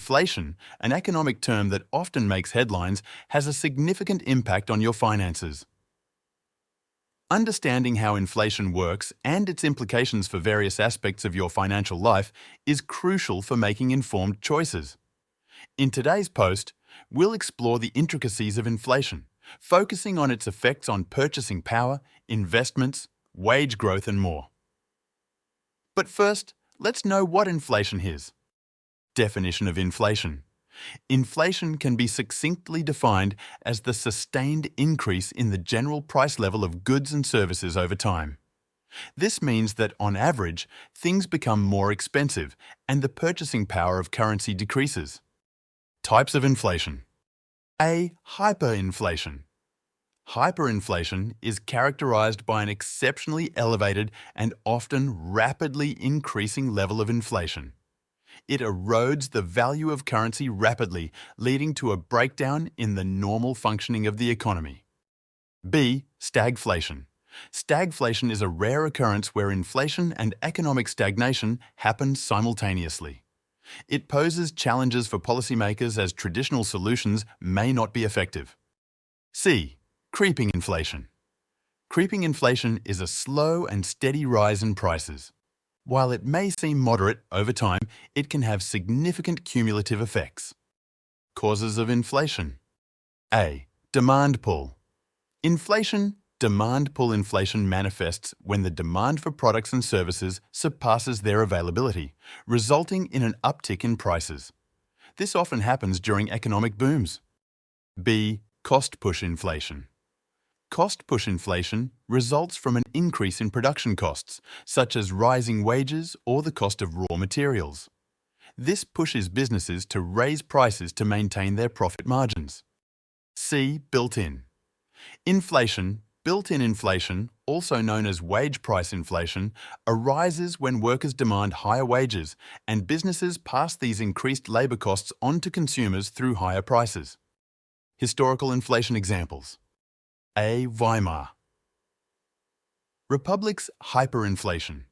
inflation, an economic term that often makes headlines, has a significant impact on your finances. Understanding how inflation works and its implications for various aspects of your financial life is crucial for making informed choices. In today's post, we'll explore the intricacies of inflation, focusing on its effects on purchasing power, investments, wage growth, and more. But first, let's know what inflation is. Definition of inflation. Inflation can be succinctly defined as the sustained increase in the general price level of goods and services over time. This means that, on average, things become more expensive and the purchasing power of currency decreases. Types of inflation. A. Hyperinflation. Hyperinflation is characterized by an exceptionally elevated and often rapidly increasing level of inflation. It erodes the value of currency rapidly, leading to a breakdown in the normal functioning of the economy. B. Stagflation. Stagflation is a rare occurrence where inflation and economic stagnation happen simultaneously. It poses challenges for policymakers as traditional solutions may not be effective. C. Creeping inflation. Creeping inflation is a slow and steady rise in prices. While it may seem moderate over time, it can have significant cumulative effects. Causes of inflation. A. Demand pull. Demand pull inflation manifests when the demand for products and services surpasses their availability, resulting in an uptick in prices. This often happens during economic booms. B. Cost push inflation. Cost push inflation results from an increase in production costs, such as rising wages or the cost of raw materials. This pushes businesses to raise prices to maintain their profit margins. C. Built-in. Inflation, built-in inflation, also known as wage price inflation, arises when workers demand higher wages and businesses pass these increased labor costs on to consumers through higher prices. Historical inflation examples. A. Weimar Republic's hyperinflation.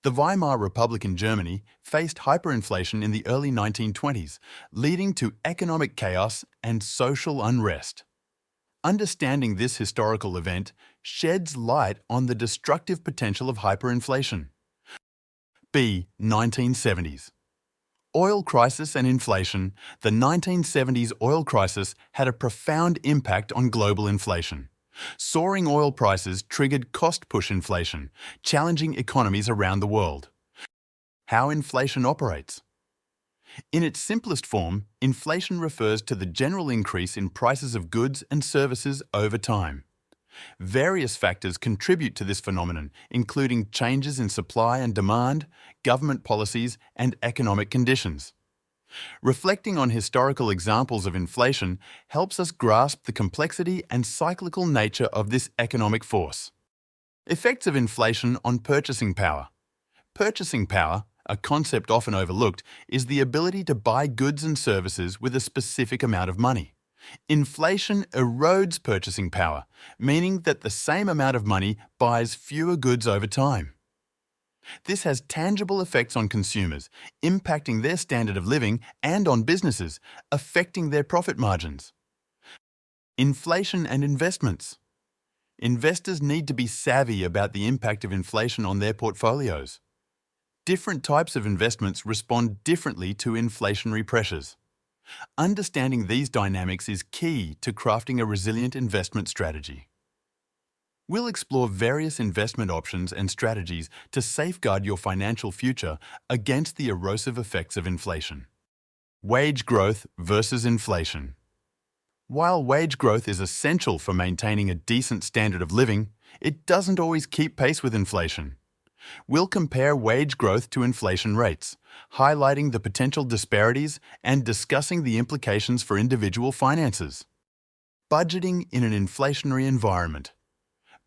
The Weimar Republic in Germany faced hyperinflation in the early 1920s, leading to economic chaos and social unrest. Understanding this historical event sheds light on the destructive potential of hyperinflation. B. 1970s. Oil crisis and inflation. The 1970s oil crisis had a profound impact on global inflation. Soaring oil prices triggered cost-push inflation, challenging economies around the world. How inflation operates. In its simplest form, inflation refers to the general increase in prices of goods and services over time. Various factors contribute to this phenomenon, including changes in supply and demand, government policies, and economic conditions. Reflecting on historical examples of inflation helps us grasp the complexity and cyclical nature of this economic force. Effects of inflation on purchasing power. Purchasing power, a concept often overlooked, is the ability to buy goods and services with a specific amount of money. Inflation erodes purchasing power, meaning that the same amount of money buys fewer goods over time. This has tangible effects on consumers, impacting their standard of living, and on businesses, affecting their profit margins. Inflation and investments. Investors need to be savvy about the impact of inflation on their portfolios. Different types of investments respond differently to inflationary pressures. Understanding these dynamics is key to crafting a resilient investment strategy. We'll explore various investment options and strategies to safeguard your financial future against the erosive effects of inflation. Wage growth versus inflation. While wage growth is essential for maintaining a decent standard of living, it doesn't always keep pace with inflation. We'll compare wage growth to inflation rates, highlighting the potential disparities and discussing the implications for individual finances. Budgeting in an inflationary environment.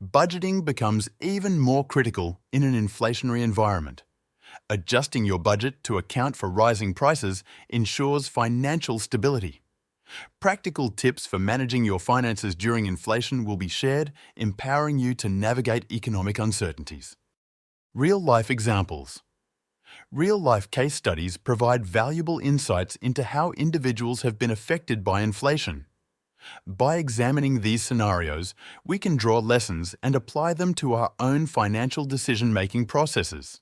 Budgeting becomes even more critical in an inflationary environment. Adjusting your budget to account for rising prices ensures financial stability. Practical tips for managing your finances during inflation will be shared, empowering you to navigate economic uncertainties. Real-life examples. Real-life case studies provide valuable insights into how individuals have been affected by inflation. By examining these scenarios, we can draw lessons and apply them to our own financial decision-making processes.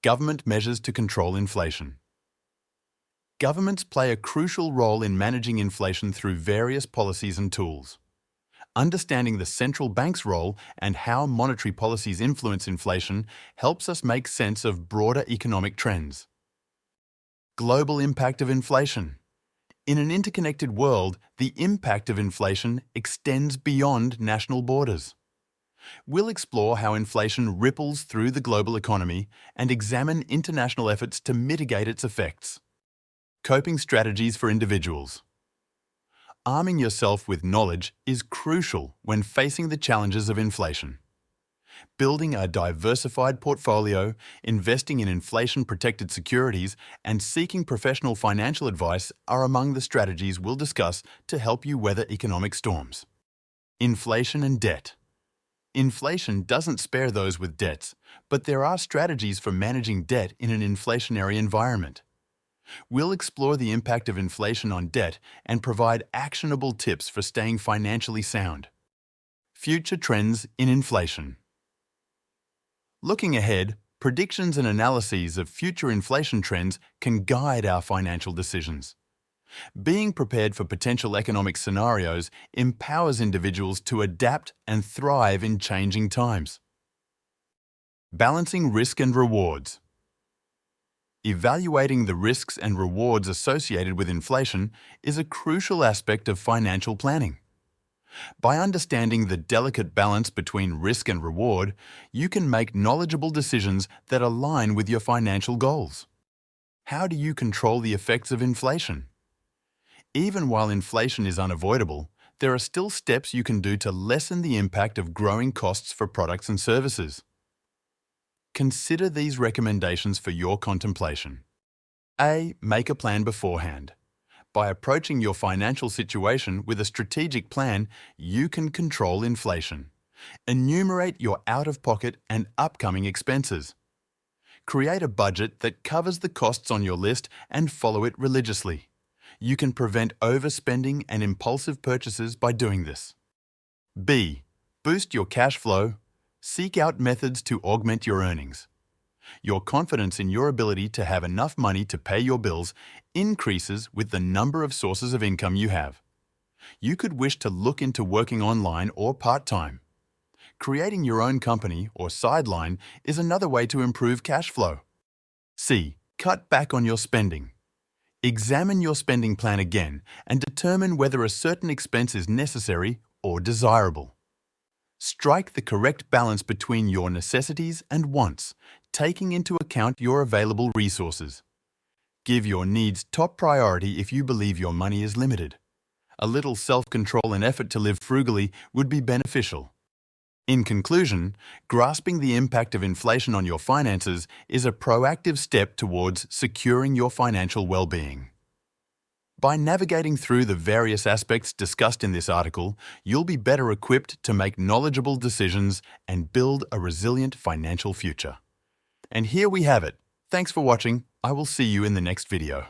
Government measures to control inflation. Governments play a crucial role in managing inflation through various policies and tools. Understanding the central bank's role and how monetary policies influence inflation helps us make sense of broader economic trends. Global impact of inflation. In an interconnected world, the impact of inflation extends beyond national borders. We'll explore how inflation ripples through the global economy and examine international efforts to mitigate its effects. Coping strategies for individuals. Arming yourself with knowledge is crucial when facing the challenges of inflation. Building a diversified portfolio, investing in inflation-protected securities, and seeking professional financial advice are among the strategies we'll discuss to help you weather economic storms. Inflation and debt. Inflation doesn't spare those with debts, but there are strategies for managing debt in an inflationary environment. We'll explore the impact of inflation on debt and provide actionable tips for staying financially sound. Future trends in inflation. Looking ahead, predictions and analyses of future inflation trends can guide our financial decisions. Being prepared for potential economic scenarios empowers individuals to adapt and thrive in changing times. Balancing risk and rewards. Evaluating the risks and rewards associated with inflation is a crucial aspect of financial planning. By understanding the delicate balance between risk and reward, you can make knowledgeable decisions that align with your financial goals. How do you control the effects of inflation? Even while inflation is unavoidable, there are still steps you can do to lessen the impact of growing costs for products and services. Consider these recommendations for your contemplation. A. Make a plan beforehand. By approaching your financial situation with a strategic plan, you can control inflation. Enumerate your out-of-pocket and upcoming expenses. Create a budget that covers the costs on your list and follow it religiously. You can prevent overspending and impulsive purchases by doing this. B. Boost your cash flow. Seek out methods to augment your earnings. Your confidence in your ability to have enough money to pay your bills increases with the number of sources of income you have. You could wish to look into working online or part-time. Creating your own company or sideline is another way to improve cash flow. C. Cut back on your spending. Examine your spending plan again and determine whether a certain expense is necessary or desirable. Strike the correct balance between your necessities and wants, taking into account your available resources. Give your needs top priority if you believe your money is limited. A little self-control and effort to live frugally would be beneficial. In conclusion, grasping the impact of inflation on your finances is a proactive step towards securing your financial well-being. By navigating through the various aspects discussed in this article, you'll be better equipped to make knowledgeable decisions and build a resilient financial future. And here we have it. Thanks for watching. I will see you in the next video.